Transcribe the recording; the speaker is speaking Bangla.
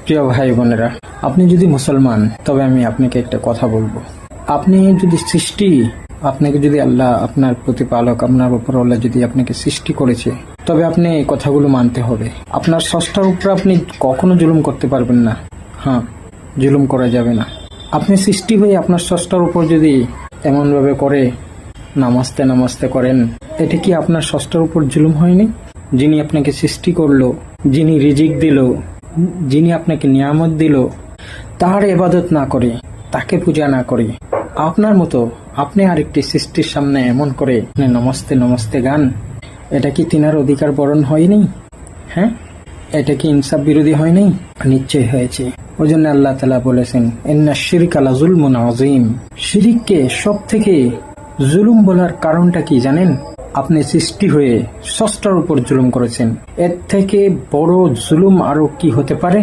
প্রিয় ভাই বোনেরা, আপনি যদি মুসলমান তবে আমি আপনাকে একটা কথা বলবো। আপনি যদি আপনাকে যদি আল্লাহ, আপনার প্রতিপালক, আপনার উপরওয়ালা যদি আপনাকে সৃষ্টি করেছে, তবে আপনি এই কথাগুলো মানতে হবে। আপনার স্রষ্টার উপর আপনি কখনো জুলুম করতে পারবেন না। হ্যাঁ, জুলুম করা যাবে না। আপনি সৃষ্টি হয়ে আপনার স্রষ্টার উপর যদি এমনভাবে করে নামাজতে করেন, এটা কি আপনার স্রষ্টার উপর জুলুম হয়নি? যিনি আপনাকে সৃষ্টি করলো, যিনি রিজিক দিল, যিনি আপনাকে নিয়ামত দিল, তার ইবাদত না করে, তাকে পূজা না করে, আপনার মতো আপনি আরেকটি সৃষ্টির সামনে এমন করে নমস্তে গান, এটা কি তিনার অধিকার বরণ হয়নি? হ্যাঁ, এটা কি ইনসাফ বিরোধী হয়নি? নিশ্চয় হয়েছে। ওই জন্য আল্লাহ তাআলা বলেছেন, ইন্না শিরকা লাযুলমুন আযীম। শিরিককে সব থেকে জুলুম বলার কারণটা কি জানেন? আপনি সৃষ্টি হয়ে স্রষ্টার উপর জুলুম করেছেন। এর থেকে বড় জুলুম আরো কি হতে পারে?